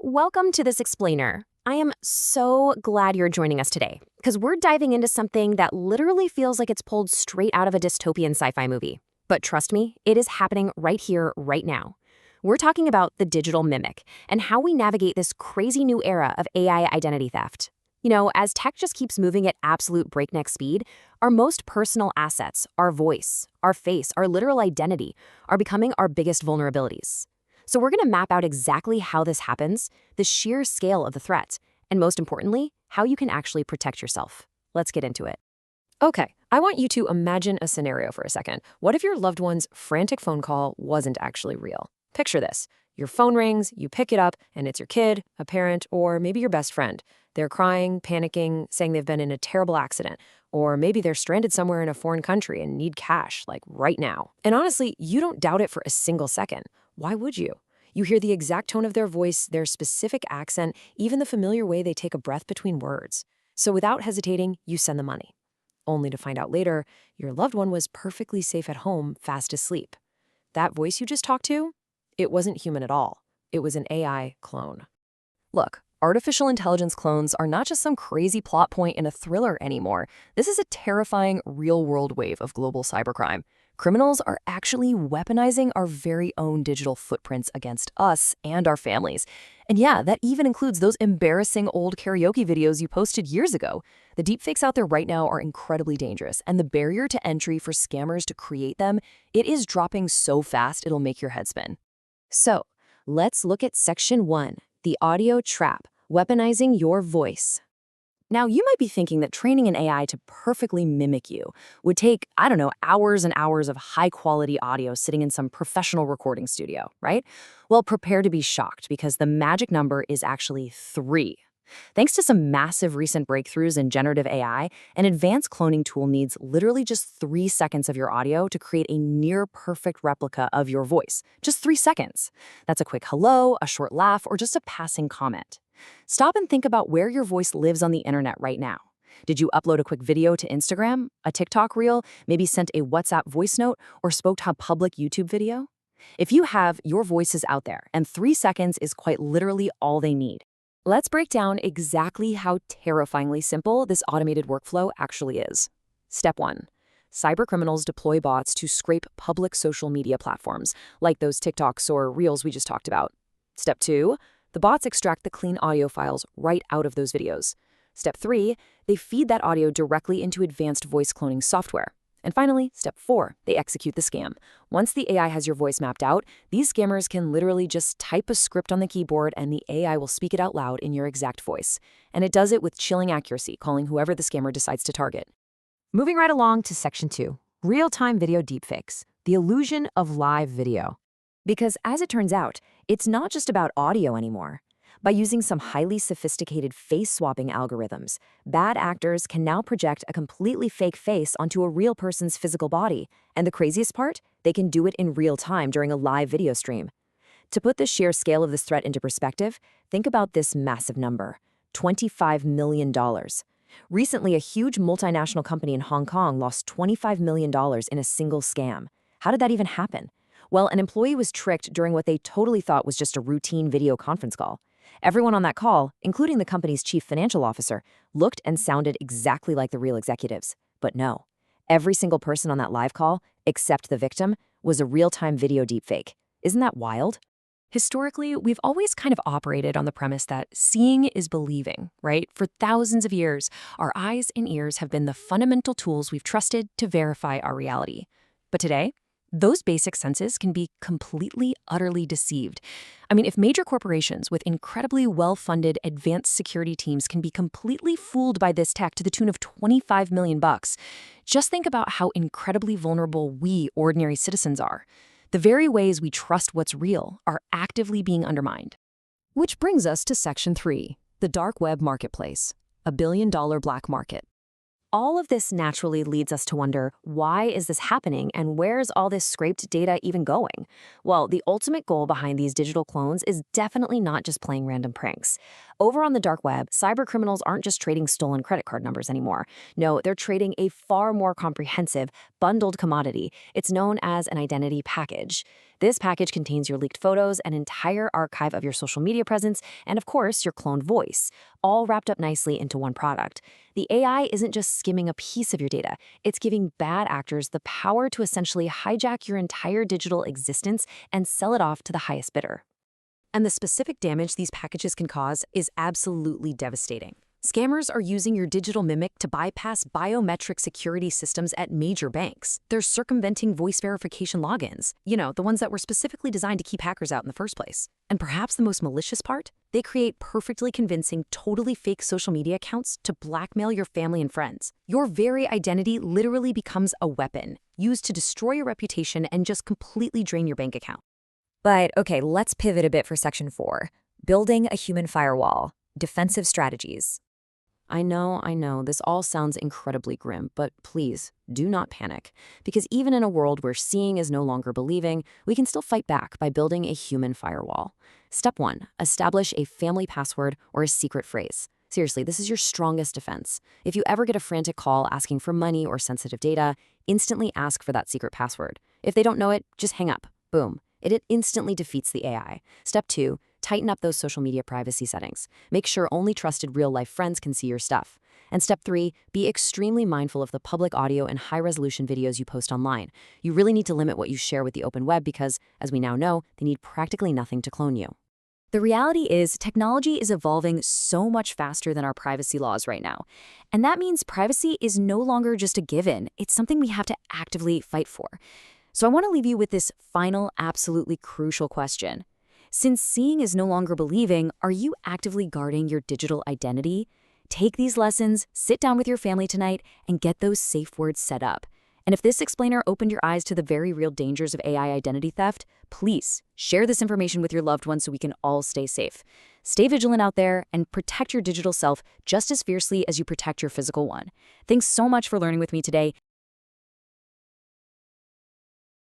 Welcome to this explainer. I am so glad you're joining us today because we're diving into something that literally feels like it's pulled straight out of a dystopian sci-fi movie. But trust me, it is happening right here, right now. We're talking about the digital mimic and how we navigate this crazy new era of AI identity theft. As tech just keeps moving at absolute breakneck speed, our most personal assets, our voice, our face, our literal identity, are becoming our biggest vulnerabilities. So we're going to map out exactly how this happens, the sheer scale of the threat, and most importantly, how you can actually protect yourself. Let's get into it. Okay, I want you to imagine a scenario for a second. What if your loved one's frantic phone call wasn't actually real? Picture this. Your phone rings, you pick it up, and it's your kid, a parent, or maybe your best friend. They're crying, panicking, saying they've been in a terrible accident. Or maybe they're stranded somewhere in a foreign country and need cash, like right now. And honestly, you don't doubt it for a single second. Why would you? You hear the exact tone of their voice, their specific accent, even the familiar way they take a breath between words. So without hesitating, you send the money. Only to find out later, your loved one was perfectly safe at home, fast asleep. That voice you just talked to? It wasn't human at all. It was an AI clone. Look, artificial intelligence clones are not just some crazy plot point in a thriller anymore. This is a terrifying, real-world wave of global cybercrime. Criminals are actually weaponizing our very own digital footprints against us and our families. And yeah, that even includes those embarrassing old karaoke videos you posted years ago. The deepfakes out there right now are incredibly dangerous, and the barrier to entry for scammers to create them, it is dropping so fast it'll make your head spin. So, let's look at Section 1, the audio trap, weaponizing your voice. Now, you might be thinking that training an AI to perfectly mimic you would take, hours and hours of high-quality audio sitting in some professional recording studio, right? Well, prepare to be shocked because the magic number is actually 3. Thanks to some massive recent breakthroughs in generative AI, an advanced cloning tool needs literally just 3 seconds of your audio to create a near-perfect replica of your voice. Just 3 seconds. That's a quick hello, a short laugh, or just a passing comment. Stop and think about where your voice lives on the internet right now. Did you upload a quick video to Instagram, a TikTok reel, maybe sent a WhatsApp voice note, or spoke to a public YouTube video? If you have, your voice is out there, and 3 seconds is quite literally all they need. Let's break down exactly how terrifyingly simple this automated workflow actually is. Step 1. Cybercriminals deploy bots to scrape public social media platforms, like those TikToks or Reels we just talked about. Step 2. The bots extract the clean audio files right out of those videos. Step 3. They feed that audio directly into advanced voice cloning software. And finally, Step 4. They execute the scam. Once the AI has your voice mapped out, these scammers can literally just type a script on the keyboard and the AI will speak it out loud in your exact voice. And it does it with chilling accuracy, calling whoever the scammer decides to target. Moving right along to Section 2, real-time video deepfakes, the illusion of live video. Because as it turns out, it's not just about audio anymore. By using some highly sophisticated face-swapping algorithms, bad actors can now project a completely fake face onto a real person's physical body. And the craziest part? They can do it in real time during a live video stream. To put the sheer scale of this threat into perspective, think about this massive number: $25 million. Recently, a huge multinational company in Hong Kong lost $25 million in a single scam. How did that even happen? Well, an employee was tricked during what they totally thought was just a routine video conference call. Everyone on that call, including the company's chief financial officer, looked and sounded exactly like the real executives. But no, every single person on that live call, except the victim, was a real-time video deepfake. Isn't that wild? Historically, we've always kind of operated on the premise that seeing is believing, right? For thousands of years, our eyes and ears have been the fundamental tools we've trusted to verify our reality. But today, those basic senses can be completely, utterly deceived. If major corporations with incredibly well-funded advanced security teams can be completely fooled by this tech to the tune of $25 million, just think about how incredibly vulnerable we ordinary citizens are. The very ways we trust what's real are actively being undermined. Which brings us to Section 3, the dark web marketplace, a billion-dollar black market. All of this naturally leads us to wonder, why is this happening and where's all this scraped data even going? Well, the ultimate goal behind these digital clones is definitely not just playing random pranks. Over on the dark web, cybercriminals aren't just trading stolen credit card numbers anymore. No, they're trading a far more comprehensive, bundled commodity. It's known as an identity package. This package contains your leaked photos, an entire archive of your social media presence, and of course, your cloned voice, all wrapped up nicely into one product. The AI isn't just skimming a piece of your data, it's giving bad actors the power to essentially hijack your entire digital existence and sell it off to the highest bidder. And the specific damage these packages can cause is absolutely devastating. Scammers are using your digital mimic to bypass biometric security systems at major banks. They're circumventing voice verification logins, the ones that were specifically designed to keep hackers out in the first place. And perhaps the most malicious part? They create perfectly convincing, totally fake social media accounts to blackmail your family and friends. Your very identity literally becomes a weapon, used to destroy your reputation and just completely drain your bank account. But okay, let's pivot a bit for Section 4. Building a human firewall. Defensive strategies. I know, this all sounds incredibly grim, but please, do not panic. Because even in a world where seeing is no longer believing, we can still fight back by building a human firewall. Step 1, establish a family password or a secret phrase. Seriously, this is your strongest defense. If you ever get a frantic call asking for money or sensitive data, instantly ask for that secret password. If they don't know it, just hang up. Boom. It instantly defeats the AI. Step 2, tighten up those social media privacy settings. Make sure only trusted real-life friends can see your stuff. And step 3, be extremely mindful of the public audio and high-resolution videos you post online. You really need to limit what you share with the open web because, as we now know, they need practically nothing to clone you. The reality is, technology is evolving so much faster than our privacy laws right now. And that means privacy is no longer just a given. It's something we have to actively fight for. So I want to leave you with this final, absolutely crucial question. Since seeing is no longer believing, are you actively guarding your digital identity? Take these lessons, sit down with your family tonight, and get those safe words set up. And if this explainer opened your eyes to the very real dangers of AI identity theft, please share this information with your loved ones so we can all stay safe. Stay vigilant out there and protect your digital self just as fiercely as you protect your physical one. Thanks so much for learning with me today.